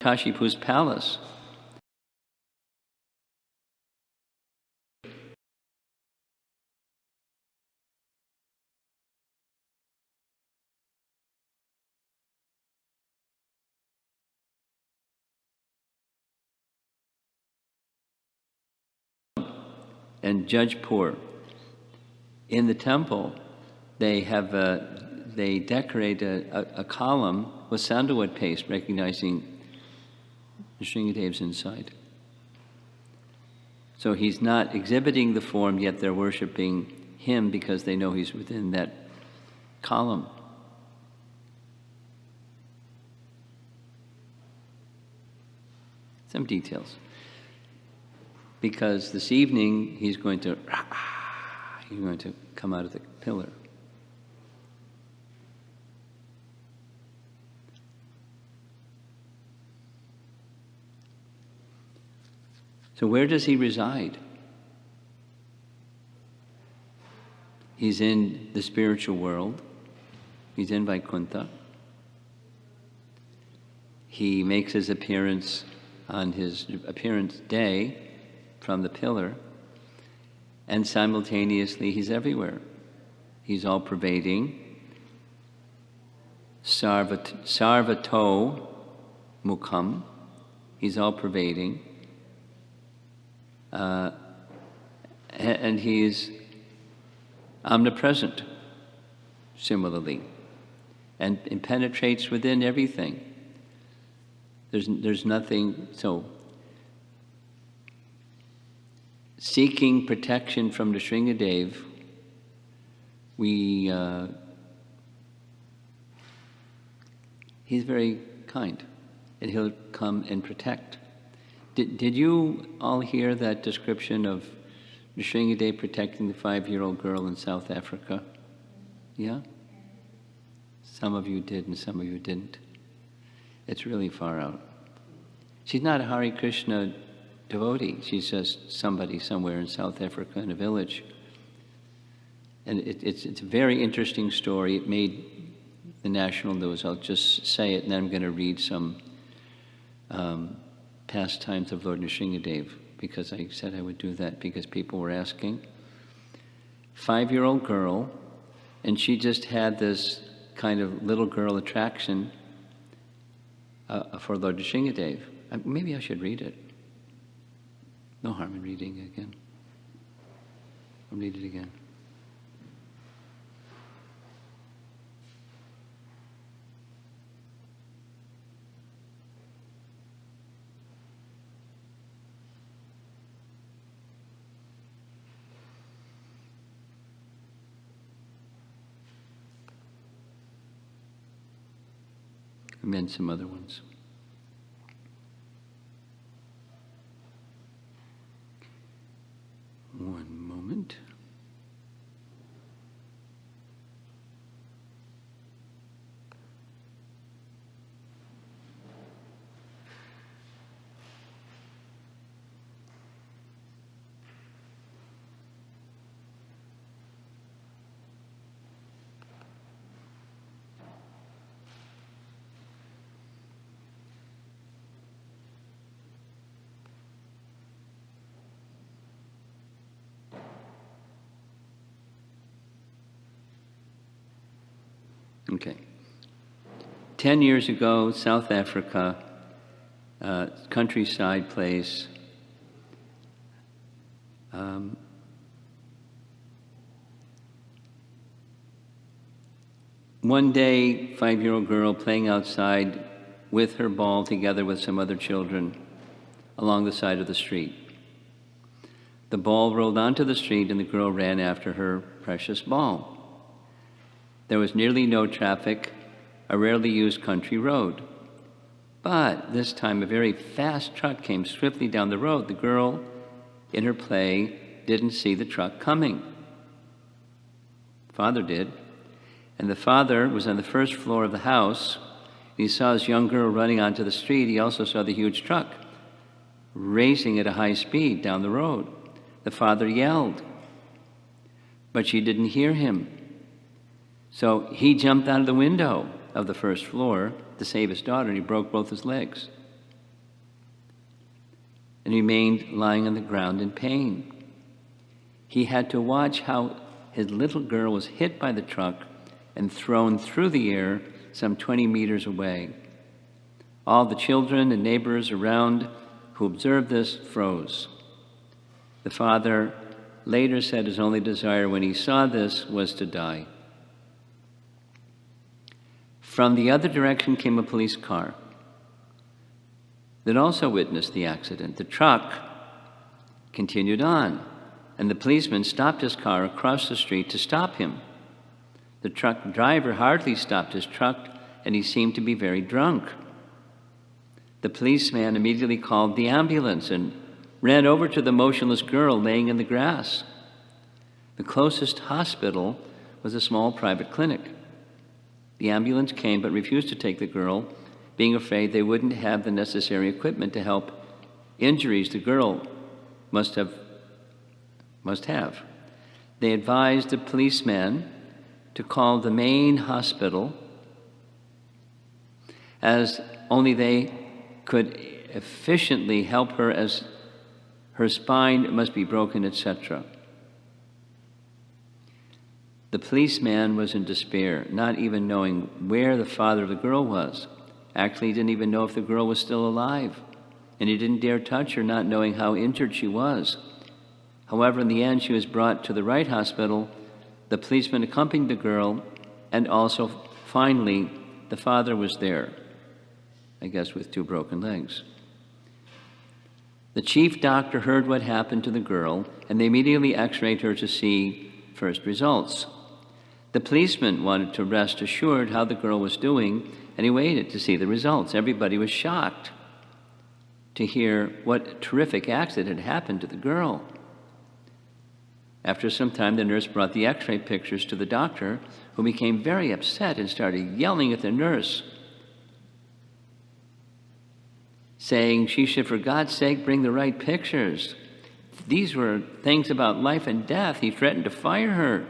Kashipu's palace. And Jajpur. In the temple, they decorate a column with sandalwood paste, recognizing Nrsingadev's inside. So he's not exhibiting the form, yet they're worshiping him because they know he's within that column. Some details. Because this evening he's going to come out of the pillar. So where does he reside? He's in the spiritual world. He's in Vaikuntha. He makes his appearance on his appearance day from the pillar, and simultaneously he's everywhere. He's all pervading. Sarvato mukham. He's all pervading. And he's omnipresent, similarly, and penetrates within everything. There's nothing, so seeking protection from Nrsingadev, he's very kind, and he'll come and protect. Did you all hear that description of Nrsingadev protecting the 5-year-old girl in South Africa? Yeah? Some of you did and some of you didn't. It's really far out. She's not a Hare Krishna devotee. She's just somebody somewhere in South Africa in a village. And it's a very interesting story. It made the national news. I'll just say it, and then I'm going to read some pastimes of Lord Nrsingadev, because I said I would do that because people were asking. 5-year-old girl, and she just had this kind of little girl attraction for Lord Nrsingadev. Maybe I should read it. No harm in reading it again. I'll read it again. And then some other ones. One moment. Okay. 10 years ago, South Africa, countryside place. One day, 5-year-old girl playing outside with her ball together with some other children along the side of the street. The ball rolled onto the street and the girl ran after her precious ball. There was nearly no traffic, a rarely used country road. But this time a very fast truck came swiftly down the road. The girl, in her play, didn't see the truck coming. Father did. And the father was on the first floor of the house. He saw his young girl running onto the street. He also saw the huge truck racing at a high speed down the road. The father yelled, but she didn't hear him. So he jumped out of the window of the first floor to save his daughter, and he broke both his legs. and remained lying on the ground in pain. He had to watch how his little girl was hit by the truck and thrown through the air some 20 meters away. All the children and neighbors around who observed this froze. The father later said his only desire when he saw this was to die. From the other direction came a police car that also witnessed the accident. The truck continued on, and the policeman stopped his car across the street to stop him. The truck driver hardly stopped his truck, and he seemed to be very drunk. The policeman immediately called the ambulance and ran over to the motionless girl laying in the grass. The closest hospital was a small private clinic. The ambulance came but refused to take the girl, being afraid they wouldn't have the necessary equipment to help injuries the girl must have. They advised the policeman to call the main hospital, as only they could efficiently help her, as her spine must be broken, etc. The policeman was in despair, not even knowing where the father of the girl was. Actually, he didn't even know if the girl was still alive, and he didn't dare touch her, not knowing how injured she was. However, in the end, she was brought to the right hospital. The policeman accompanied the girl, and also, finally, the father was there, I guess with 2 broken legs. The chief doctor heard what happened to the girl, and they immediately x-rayed her to see first results. The policeman wanted to rest assured how the girl was doing, and he waited to see the results. Everybody was shocked to hear what terrific accident had happened to the girl. After some time, the nurse brought the x-ray pictures to the doctor, who became very upset and started yelling at the nurse, saying she should, for God's sake, bring the right pictures. These were things about life and death. He threatened to fire her.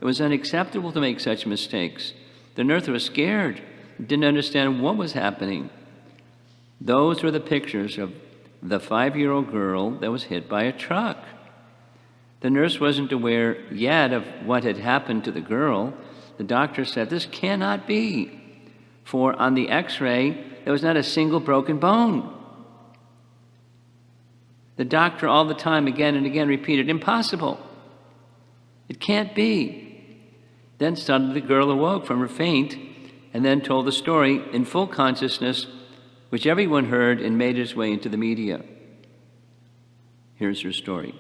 It was unacceptable to make such mistakes. The nurse was scared, didn't understand what was happening. Those were the pictures of the 5-year-old girl that was hit by a truck. The nurse wasn't aware yet of what had happened to the girl. The doctor said, "This cannot be," for on the x-ray, there was not a single broken bone. The doctor all the time, again and again, repeated, "Impossible. It can't be." Then suddenly the girl awoke from her faint and then told the story in full consciousness, which everyone heard and made its way into the media. Here's her story.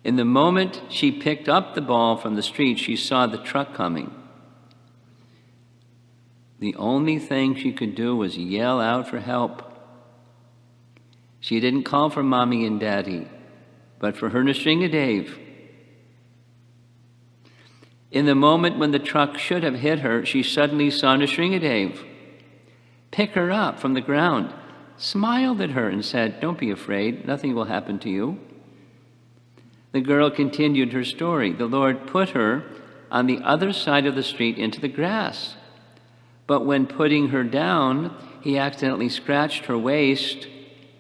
In the moment she picked up the ball from the street, she saw the truck coming. The only thing she could do was yell out for help. She didn't call for Mommy and Daddy, but for her Narshimadeva. In the moment when the truck should have hit her, she suddenly saw Narshimadeva pick her up from the ground, smiled at her and said, "Don't be afraid, nothing will happen to you." The girl continued her story. The Lord put her on the other side of the street into the grass. But when putting her down, he accidentally scratched her waist,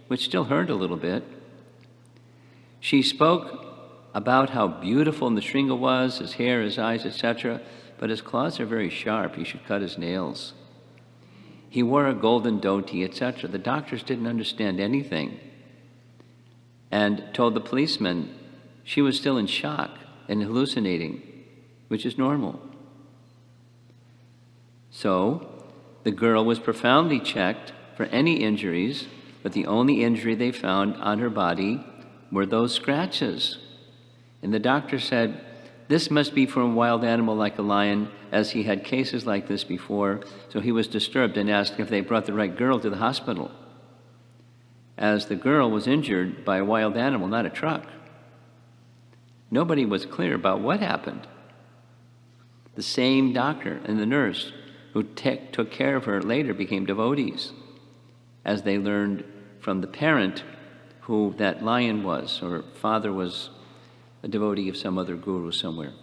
which still hurt a little bit. She spoke about how beautiful Nrsinga was, his hair, his eyes, etc., but his claws are very sharp. He should cut his nails. He wore a golden dhoti, etc. The doctors didn't understand anything and told the policeman she was still in shock and hallucinating, which is normal. So the girl was profoundly checked for any injuries, but the only injury they found on her body were those scratches. And the doctor said, this must be from a wild animal like a lion, as he had cases like this before, so he was disturbed and asked if they brought the right girl to the hospital, as the girl was injured by a wild animal, not a truck. Nobody was clear about what happened. The same doctor and the nurse who took care of her later became devotees, as they learned from the parent who that lion was, or father was a devotee of some other guru somewhere.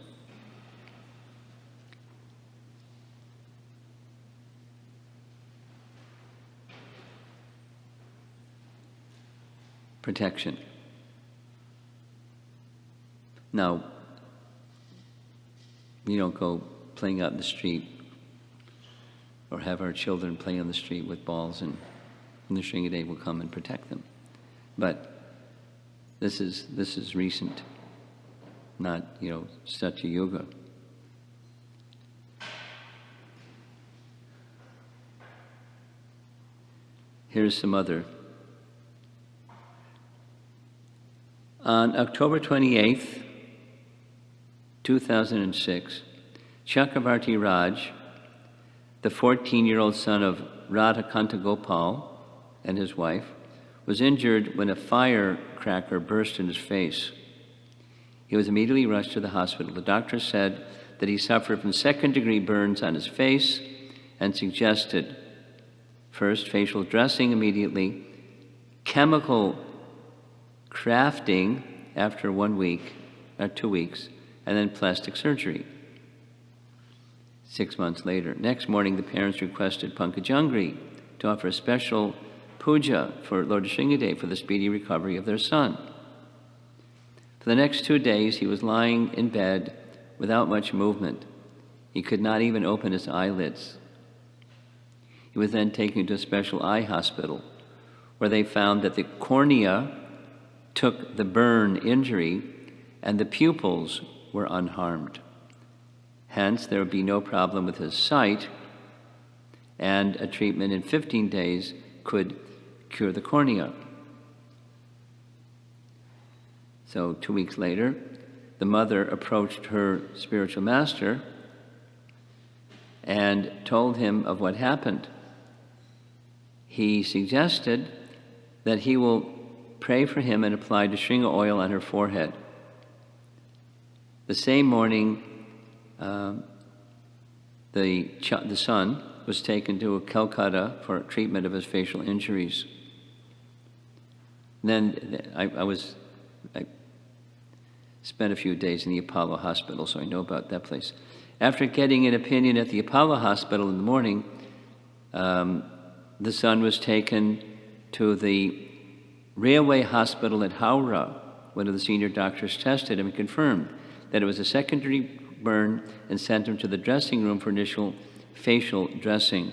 protection. Now, we don't go playing out in the street or have our children play on the street with balls, and Nrsimhadev will come and protect them. But this is recent, not, Satya Yuga. Here's some other. On October 28th, 2006, Chakravarti Raj, the 14-year-old son of Radhakanta Gopal and his wife, was injured when a firecracker burst in his face. He was immediately rushed to the hospital. The doctor said that he suffered from second-degree burns on his face and suggested first facial dressing immediately, chemical crafting after 1 week or 2 weeks, and then plastic surgery 6 months later. Next morning, the parents requested Pankajangri to offer a special puja for Lord Nrsimhadev for the speedy recovery of their son. For the next 2 days, he was lying in bed without much movement. He could not even open his eyelids. He was then taken to a special eye hospital, where they found that the cornea took the burn injury and the pupils were unharmed. Hence, there would be no problem with his sight, and a treatment in 15 days could cure the cornea. So 2 weeks later, the mother approached her spiritual master and told him of what happened. He suggested that he will pray for him and apply Nrsimha oil on her forehead. The same morning, the son was taken to Calcutta for treatment of his facial injuries. Then I spent a few days in the Apollo Hospital, so I know about that place. After getting an opinion at the Apollo Hospital in the morning, the son was taken to the railway hospital at Howrah. One of the senior doctors tested him and confirmed that it was a secondary burn and sent him to the dressing room for initial facial dressing.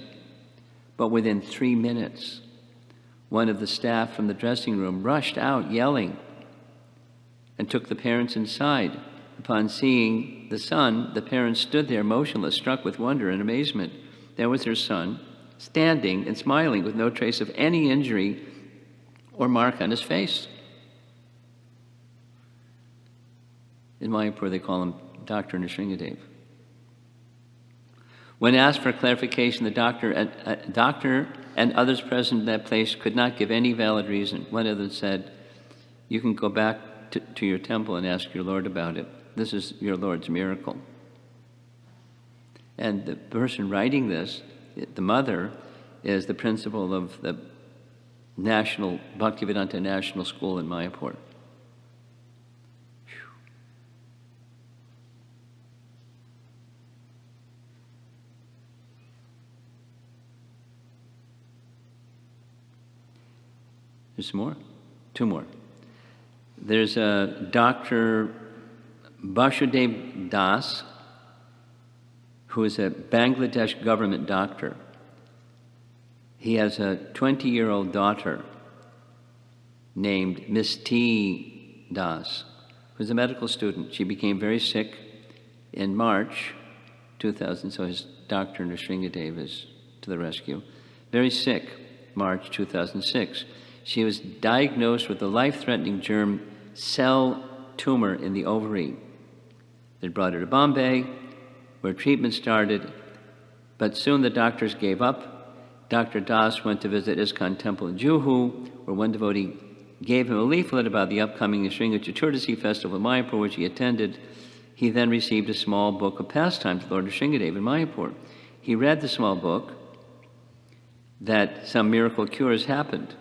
But within 3 minutes, one of the staff from the dressing room rushed out yelling and took the parents inside. Upon seeing the son, the parents stood there motionless, struck with wonder and amazement. There was their son, standing and smiling with no trace of any injury or mark on his face. In Mayapur, they call him Dr. Nrsimhadev. When asked for clarification, the doctor and others present in that place could not give any valid reason. One of them said, "You can go back to your temple and ask your Lord about it. This is your Lord's miracle." And the person writing this, the mother, is the principal of the National Bhaktivedanta National School in Mayapur. There's more? 2 more. There's a Dr. Basudev Das, who is a Bangladesh government doctor. He has a 20-year-old daughter named Miss T. Das, who's a medical student. She became very sick in March 2000, so his Dr. Nrsimhadev is to the rescue. Very sick, March 2006. She was diagnosed with a life-threatening germ cell tumor in the ovary. They brought her to Bombay, where treatment started, but soon the doctors gave up. Dr. Das went to visit ISKCON temple in Juhu, where one devotee gave him a leaflet about the upcoming Sringa Chaturdasi festival in Mayapur, which he attended. He then received a small book of pastimes of Lord Nrsimhadev in Mayapur. He read the small book that some miracle cures happened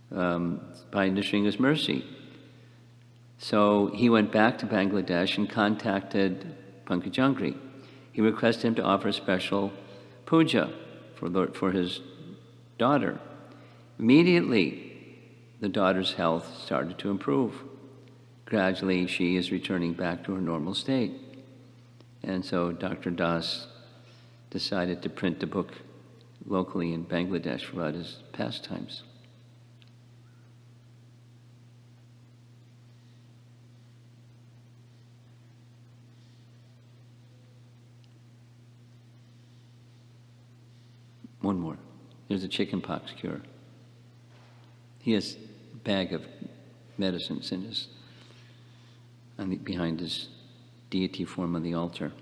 by Nrsimha's mercy. So he went back to Bangladesh and contacted Pankajangri. He requested him to offer a special puja for his daughter. Immediately, the daughter's health started to improve. Gradually, she is returning back to her normal state. And so Dr. Das decided to print the book locally in Bangladesh for his pastimes. One more. There's a chickenpox cure. He has a bag of medicines in his, behind his deity form on the altar.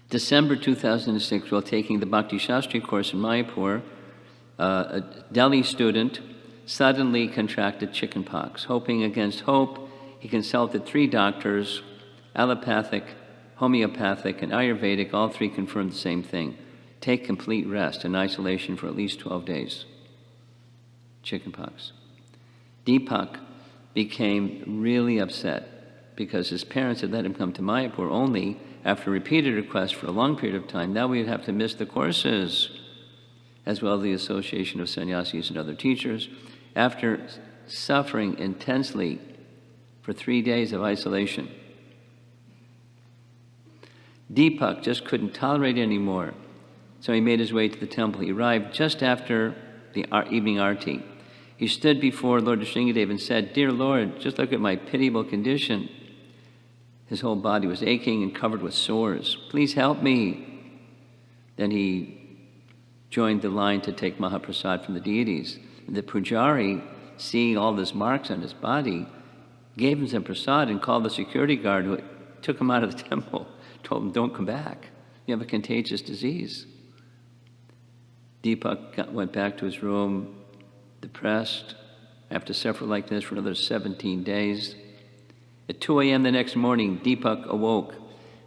December 2006, while taking the Bhakti Shastri course in Mayapur, a Delhi student suddenly contracted chickenpox. Hoping against hope, he consulted 3 doctors, allopathic, homeopathic, and Ayurvedic. All 3 confirmed the same thing. Take complete rest and isolation for at least 12 days. Chickenpox. Deepak became really upset because his parents had let him come to Mayapur only after repeated requests for a long period of time. Now we would have to miss the courses, as well as the Association of Sannyasis and other teachers. After suffering intensely for 3 days of isolation, Deepak just couldn't tolerate it anymore. So he made his way to the temple. He arrived just after the evening arti. He stood before Lord Narshimadeva and said, "Dear Lord, just look at my pitiable condition." His whole body was aching and covered with sores. "Please help me." Then he joined the line to take Mahaprasad from the deities. And the pujari, seeing all these marks on his body, gave him some prasad and called the security guard who took him out of the temple, told him, "Don't come back. You have a contagious disease." Deepak went back to his room, depressed, after suffering like this for another 17 days. At 2 a.m. the next morning, Deepak awoke,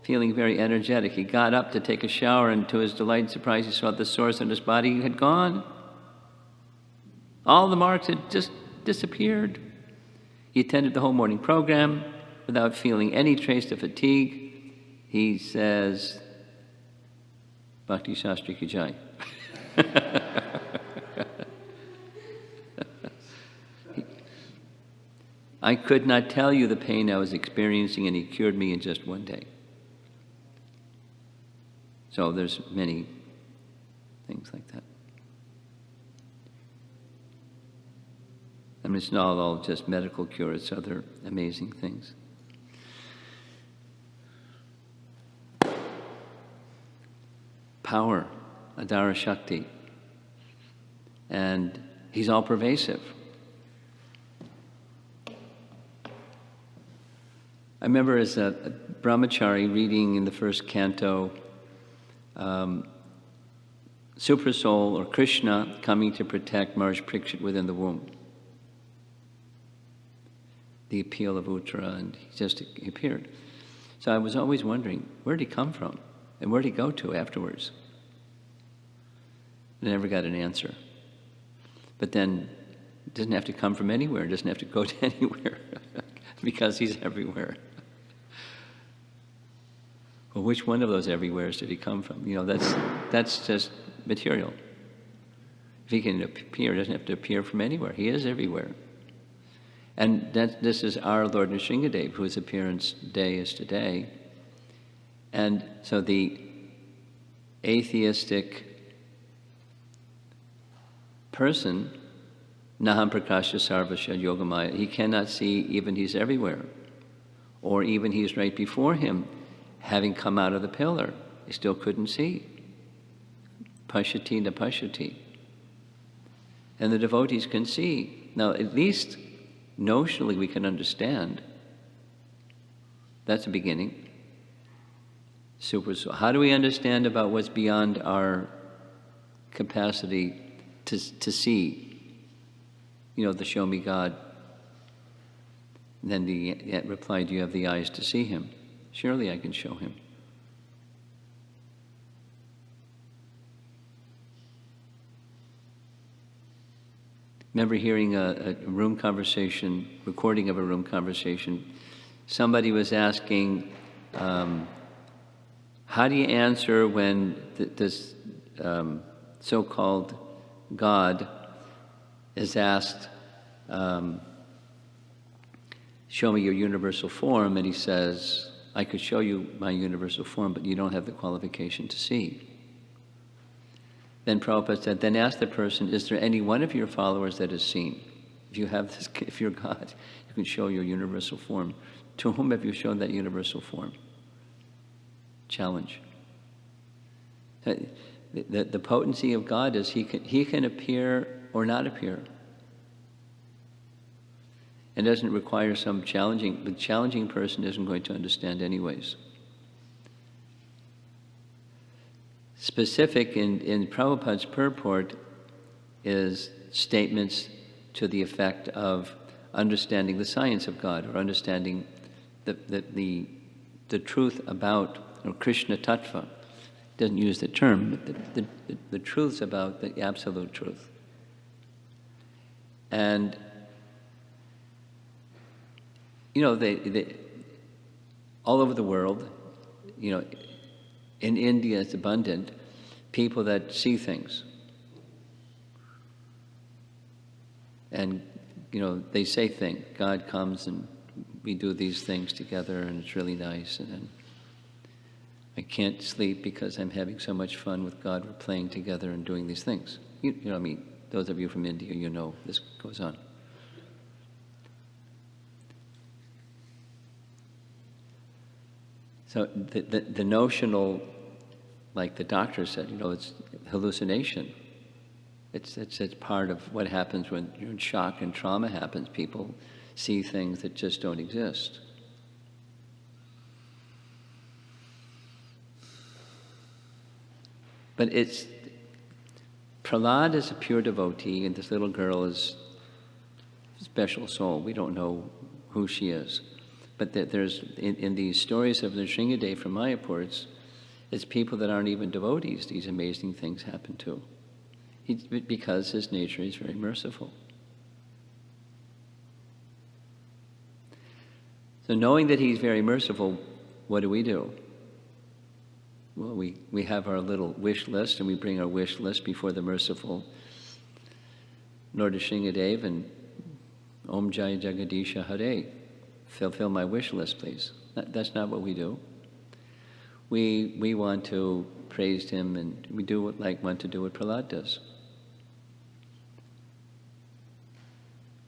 feeling very energetic. He got up to take a shower, and to his delight and surprise, he saw the sores on his body had gone. All the marks had just disappeared. He attended the whole morning program without feeling any trace of fatigue. He says, "Bhakti Shastri ki jai." I could not tell you the pain I was experiencing, and he cured me in just 1 day. So there's many things like that. I mean, it's not all just medical cure, it's other amazing things. Power, Adara Shakti. And he's all pervasive. I remember as a brahmachari reading in the first canto, Supra Soul or Krishna coming to protect Maharaj Parikshit within the womb. The appeal of Uttara, and he appeared. So I was always wondering, where did he come from? And where did he go to afterwards? I never got an answer. But then it doesn't have to come from anywhere. It doesn't have to go to anywhere because he's everywhere. Well, which one of those everywheres did he come from? You know, that's just material. If he can appear, he doesn't have to appear from anywhere. He is everywhere. And this is our Lord Narshimadeva, whose appearance day is today. And so the atheistic person, Naham Prakasha Sarvasya Yogamaya, he cannot see even he's everywhere. Or even he's right before him, having come out of the pillar. He still couldn't see. Pashyati na pashyati. And the devotees can see. Now, at least notionally we can understand. That's a beginning. So how do we understand about what's beyond our capacity to see? You know, the show me God. And then the reply, do you have the eyes to see him? Surely I can show him. Remember hearing a room conversation, recording of a room conversation. Somebody was asking, how do you answer when this so-called God is asked, show me your universal form, and he says, I could show you my universal form, but you don't have the qualification to see. Then Prabhupada said, then ask the person, is there any one of your followers that is seen? If you have this, if you're God, you can show your universal form. To whom have you shown that universal form? Challenge. The potency of God is he can appear or not appear. It doesn't require some challenging, the challenging person isn't going to understand anyways. Specific in Prabhupada's purport is statements to the effect of understanding the science of God, or understanding the truth about, or Krishna Tattva. Doesn't use the term, but the truths about the absolute truth. And you know, they all over the world, you know, in India it's abundant, people that see things. And, you know, they say things. God comes and we do these things together and it's really nice. And then I can't sleep because I'm having so much fun with God. We're playing together and doing these things. You know, I mean, those of you from India, you know this goes on. So the notional, like the doctor said, you know, it's hallucination. It's part of what happens when you're in shock and trauma happens. People see things that just don't exist. But Prahlad is a pure devotee, and this little girl is a special soul. We don't know who she is. But there's, in these stories of Narshimadeva from Mayapur, it's people that aren't even devotees. These amazing things happen to. Because his nature is very merciful. So knowing that he's very merciful, what do? Well, we have our little wish list, and we bring our wish list before the merciful Lord Narshimadeva and Om Jai Jagadisha Hare. Fulfill my wish list, please. That's not what we do. We want to praise him, and we want to do what Prahlad does.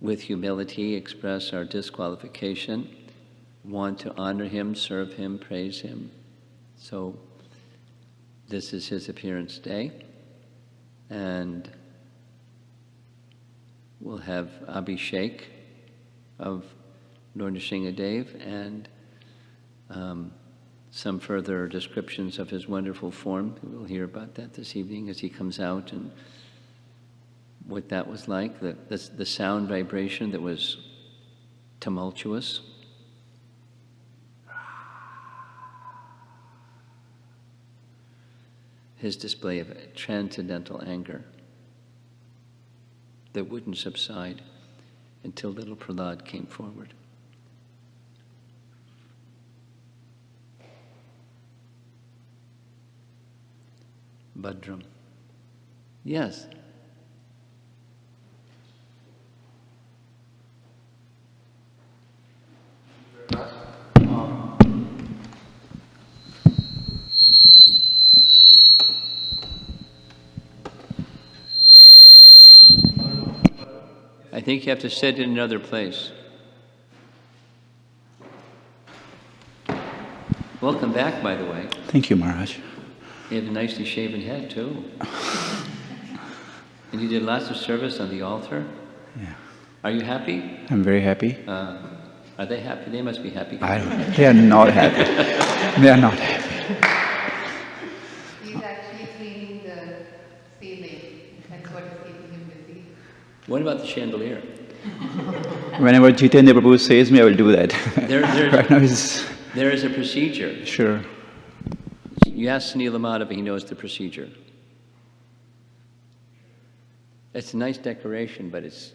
With humility, express our disqualification, want to honor him, serve him, praise him. So this is his appearance day, and we'll have Abhishek of Lord Narshimadeva and some further descriptions of his wonderful form. We'll hear about that this evening as he comes out, and what that was like, the sound vibration that was tumultuous. His display of transcendental anger that wouldn't subside until little Prahlad came forward. Bhadram. Yes. I think you have to sit in another place. Welcome back, by the way. Thank you, Maharaj. You have a nicely shaven head, too. And you did lots of service on the altar. Yeah. Are you happy? I'm very happy. Are they happy? They must be happy. They are not happy. They are not happy. He's actually cleaning the ceiling. That's what is keeping him busy. What about the chandelier? Whenever Jitendra Prabhu says me, I will do that. Right now there is a procedure. Sure. You ask Sunila Madhava, he knows the procedure. It's a nice decoration, but it's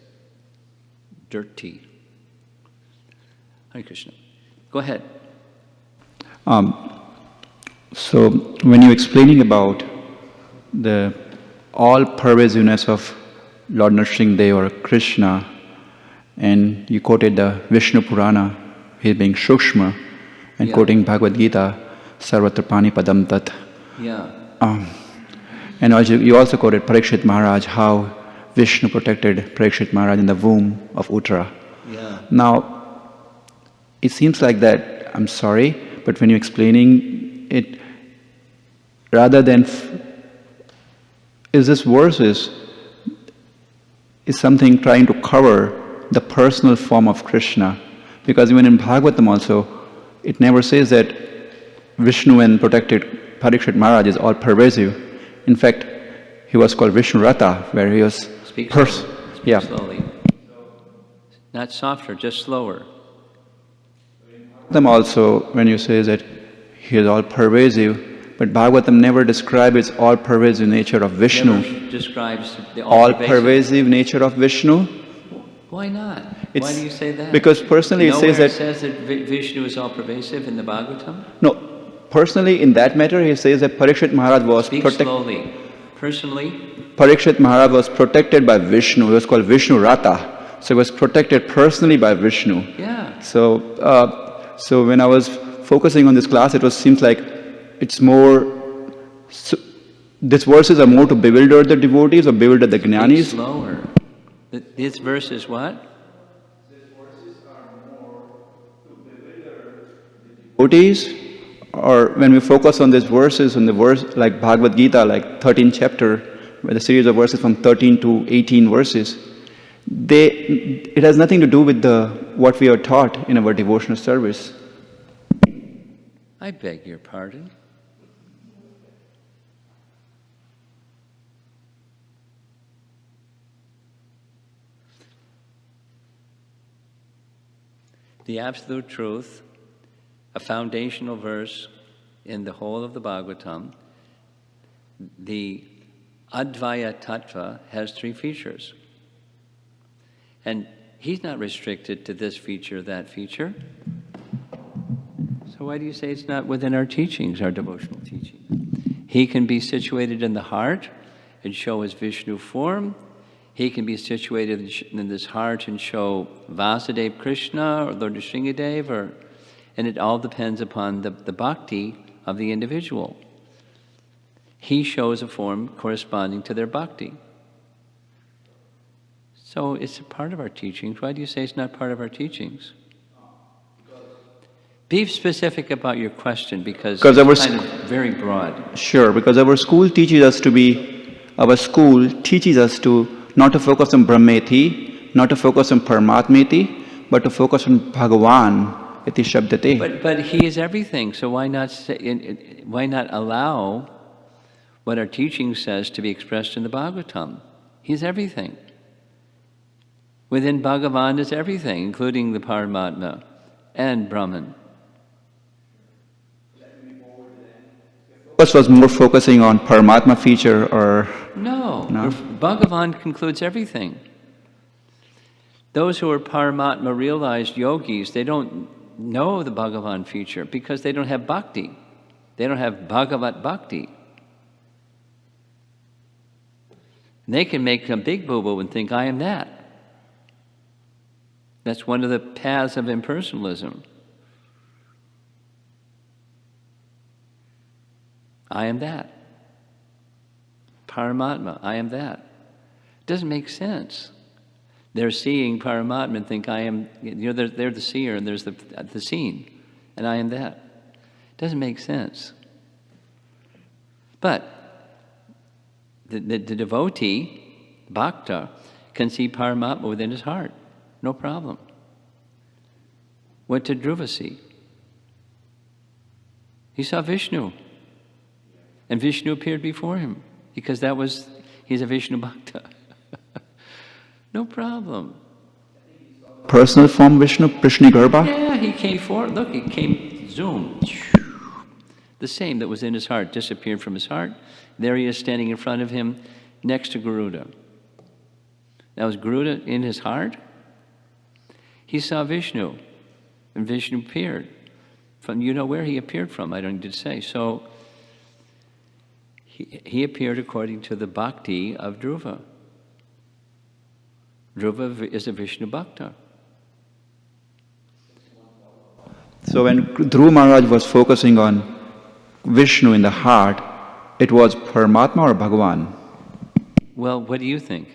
dirty. Hare Krishna. Go ahead. So when you're explaining about the all-pervasiveness of Lord Narshimadeva or Krishna, And you quoted the Vishnu Purana, he being Shukshma, and Yeah. quoting Bhagavad Gita, Sarvatra Pani Padam Tat. Yeah. And also, you also quoted Parikshit Maharaj, how Vishnu protected Parikshit Maharaj in the womb of Uttara. Yeah. Now, it seems like that, I'm sorry, but when you're explaining it, rather than, is this verse is something trying to cover the personal form of Krishna? Because even in Bhagavatam also, it never says that Vishnu and protected Parikshit Maharaj is all pervasive. In fact, he was called Vishnu Rata, where he was Speak slowly. Speak yeah. slowly. Not softer, just slower. Bhagavatam also, when you say that he is all pervasive, but Bhagavatam never describes its all pervasive nature of Vishnu. Never describes the All pervasive nature of Vishnu. Why not? Why It's do you say that? because personally Nowhere it says that says that Vishnu is all pervasive in the Bhagavatam. no, personally in that matter he says that Parikshit Maharaj was Speak slowly. Personally, Parikshit Maharaj was protected by Vishnu. He was called Vishnu Rata. So he was protected personally by Vishnu. yeah. So when I was focusing on this class, it seems like it's more. So these verses are more to bewilder the devotees or bewilder the Speak jnanis. slower. This verse is what? Devotees, or when we focus on these verses, on the verse like Bhagavad Gita, like 13th chapter, where the series of verses from 13 to 18 verses, it has nothing to do with what we are taught in our devotional service. I beg your pardon. The absolute truth, a foundational verse in the whole of the Bhagavatam, the Advaya Tattva has three features. And he's not restricted to this feature, that feature. So why do you say it's not within our teachings, our devotional teaching? He can be situated in the heart and show his Vishnu form. He can be situated in this heart and show Vasudeva Krishna or Lord Narshimadeva, and it all depends upon the bhakti of the individual. He shows a form corresponding to their bhakti. So it's a part of our teachings. Why do you say it's not part of our teachings? Be specific about your question because it's kind of very broad. Sure, because our school teaches us not to focus on Brahmeti, not to focus on Paramatmeti, but to focus on Bhagavan iti shabdate. But he is everything, so why not allow what our teaching says to be expressed in the Bhagavatam? He's everything. Within Bhagavan is everything, including the Paramatma and Brahman. Focus was more focusing on Paramatma feature or... No. Bhagavan concludes everything. Those who are Paramatma realized yogis, they don't know the Bhagavan feature because they don't have bhakti. They don't have Bhagavat bhakti. And they can make a big boo-boo and think, I am that. That's one of the paths of impersonalism. I am that. Paramatma, I am that. It doesn't make sense. They're seeing Paramatma and think I am, they're the seer and there's the seen, and I am that. It doesn't make sense. But the devotee, bhakta, can see Paramatma within his heart. No problem. What did Dhruva see? He saw Vishnu. And Vishnu appeared before him because he's a Vishnu Bhakta. No problem. Personal form Vishnu, Prishnigarbha? Yeah, he came forward. Look, he came, zoom. The same that was in his heart disappeared from his heart. There he is standing in front of him next to Garuda. Now, was Garuda in his heart? He saw Vishnu, and Vishnu appeared. From where he appeared from, I don't need to say. So, he appeared according to the bhakti of Dhruva. Dhruva is a Vishnu Bhakta. So when Dhruva Maharaj was focusing on Vishnu in the heart, it was Paramatma or Bhagavan? Well, what do you think?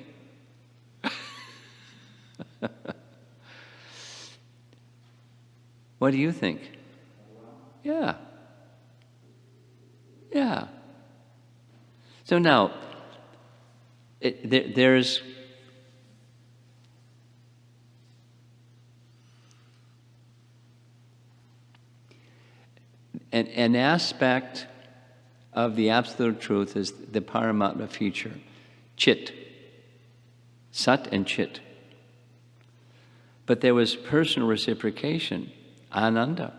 What do you think? Yeah. Yeah. So now, there's an aspect of the absolute truth is the Paramatma feature, Chit, Sat and Chit. But there was personal reciprocation, Ananda.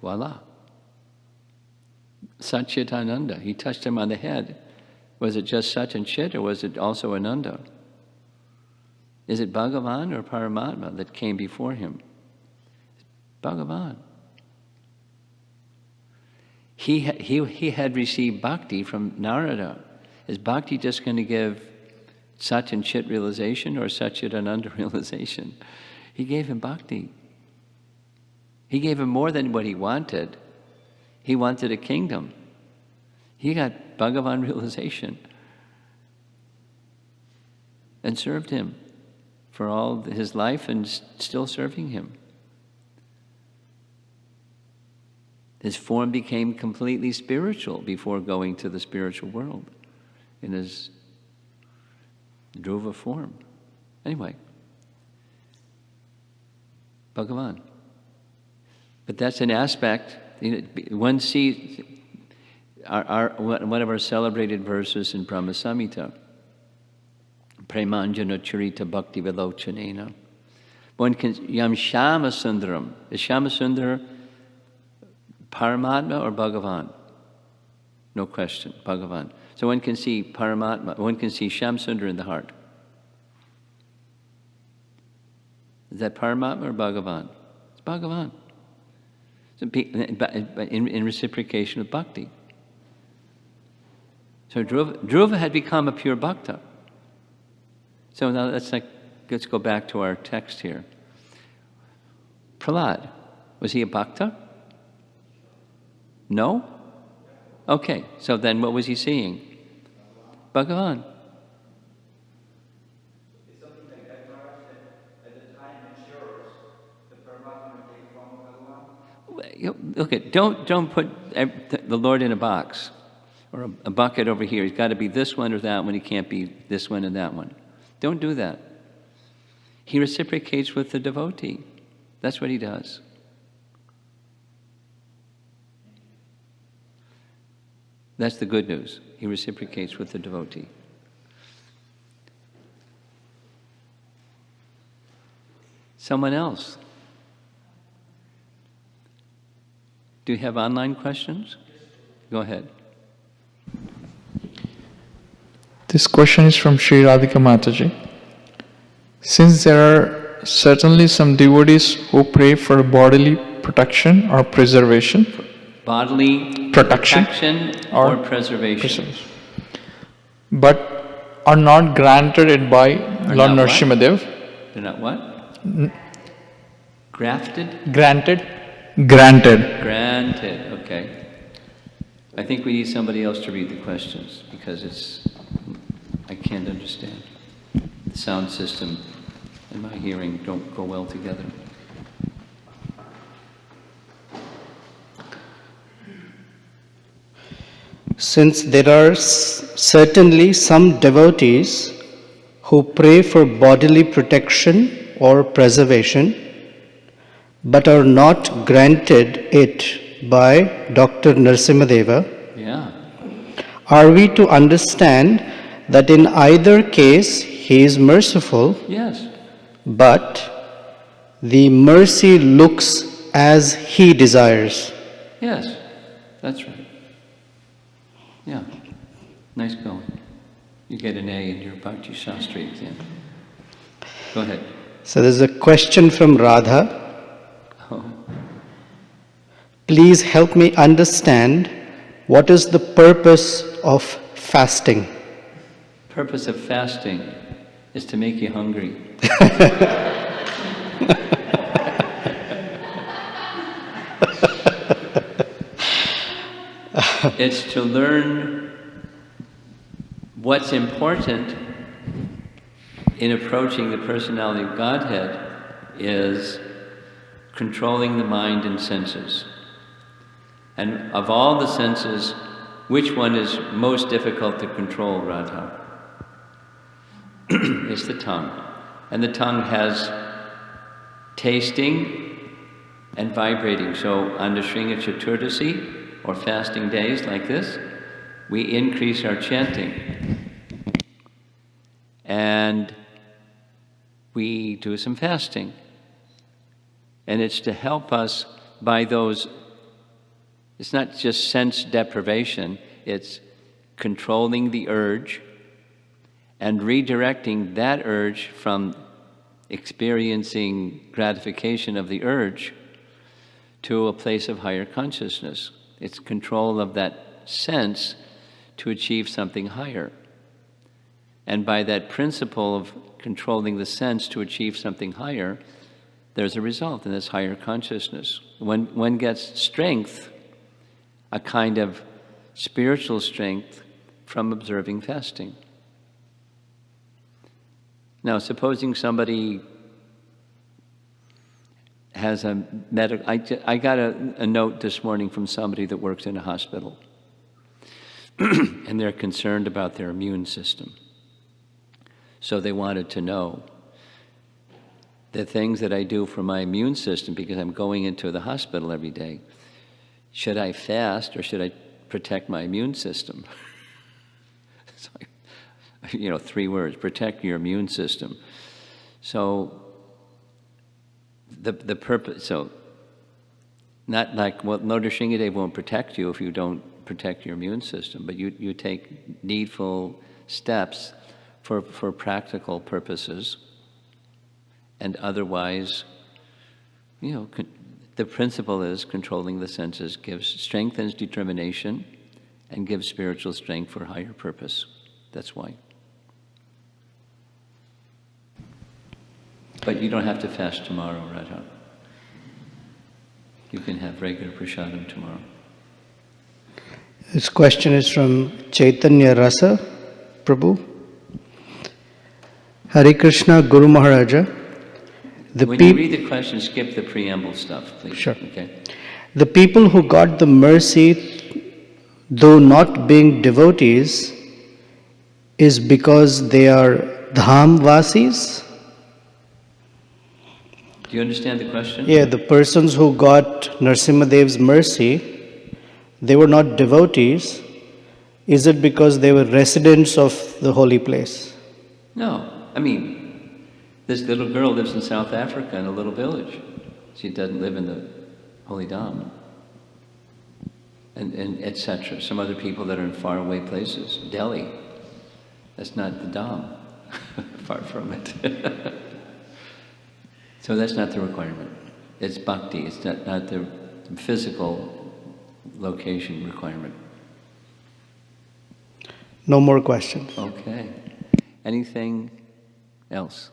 Voila. Sat Chit Ananda. He touched him on the head. Was it just Sat and Chit, or was it also Ananda? Is it Bhagavan or Paramatma that came before him? Bhagavan. He had received bhakti from Narada. Is bhakti just going to give Sat and Chit realization or Sat Chit Ananda realization? He gave him bhakti. He gave him more than what he wanted. He wanted a kingdom. He got Bhagavan realization and served him for all his life and still serving him. His form became completely spiritual before going to the spiritual world in his Dhruva form. Anyway, Bhagavan. But that's an aspect. One sees one of our celebrated verses in Brahma Samhita, Premanjana Charita Bhakti Vilochanena. One can, Yam Shama Sundaram. Is Shama Sundar Paramatma or Bhagavan? No question, Bhagavan. So one can see Paramatma, one can see Sham Sundar in the heart. Is that Paramatma or Bhagavan? It's Bhagavan. So in reciprocation of bhakti. So Dhruva had become a pure bhakta. So now let's go back to our text here. Prahlad, was he a bhakta? No? Okay, so then what was he seeing? Bhagavan. It's something like that, Maharaj, that at the time matures, the Paramatma will take form of Bhagavan? Okay, don't put the Lord in a box or a bucket over here. He's got to be this one or that one. He can't be this one and that one. Don't do that. He reciprocates with the devotee. That's what he does. That's the good news. He reciprocates with the devotee. Someone else? Do you have online questions? Go ahead. This question is from Sri Radhika Mataji. Since there are certainly some devotees who pray for bodily protection or preservation, Bodily protection or preservation. But are not granted it by Lord Narshimadeva. They're not what? Grafted? Granted. Granted, okay. I think we need somebody else to read the questions because I can't understand. The sound system and my hearing don't go well together. Since there are certainly some devotees who pray for bodily protection or preservation, but are not granted it by Dr. Narasimhadeva, Yeah. are we to understand that in either case he is merciful, Yes. but the mercy looks as he desires? Yes. That's right. Yeah. Nice going. You get an A in your Bhakti Shastri exam. Go ahead. So there's a question from Radha. Oh. Please help me understand what is the purpose of fasting. Purpose of fasting is to make you hungry. It's to learn what's important in approaching the personality of Godhead is controlling the mind and senses. And of all the senses, which one is most difficult to control, Radha? It's the tongue. And the tongue has tasting and vibrating. So on the Shringa Chaturdasi, or fasting days like this, we increase our chanting. And we do some fasting. And it's to help us by those, it's not just sense deprivation, it's controlling the urge and redirecting that urge from experiencing gratification of the urge to a place of higher consciousness. It's control of that sense to achieve something higher. And by that principle of controlling the sense to achieve something higher, there's a result, and that's higher consciousness. When one gets strength, a kind of spiritual strength from observing fasting. Now, supposing somebody has a medical... I got a note this morning from somebody that works in a hospital, and they're concerned about their immune system. So they wanted to know the things that I do for my immune system, because I'm going into the hospital every day. Should I fast or should I protect my immune system? It's like, 3 words: protect your immune system. So the purpose, so not like, well, Lord Nrsimhadev won't protect you if you don't protect your immune system, but you take needful steps for practical purposes, and otherwise, the principle is controlling the senses gives strengthens determination and gives spiritual strength for higher purpose. That's why. But you don't have to fast tomorrow, Radha. You can have regular prasadam tomorrow. This question is from Chaitanya Rasa Prabhu. Hare Krishna, Guru Maharaja. When you read the question, skip the preamble stuff, please. Sure. Okay. The people who got the mercy, though not being devotees, is because they are dham vasis? Do you understand the question? Yeah, the persons who got Nrsimhadev's mercy, they were not devotees. Is it because they were residents of the holy place? No. I mean, this little girl lives in South Africa in a little village. She doesn't live in the Holy Dham. And etc. Some other people that are in faraway places. Delhi. That's not the Dham. Far from it. So that's not the requirement. It's bhakti. It's not the physical location requirement. No more questions. Okay. Anything else?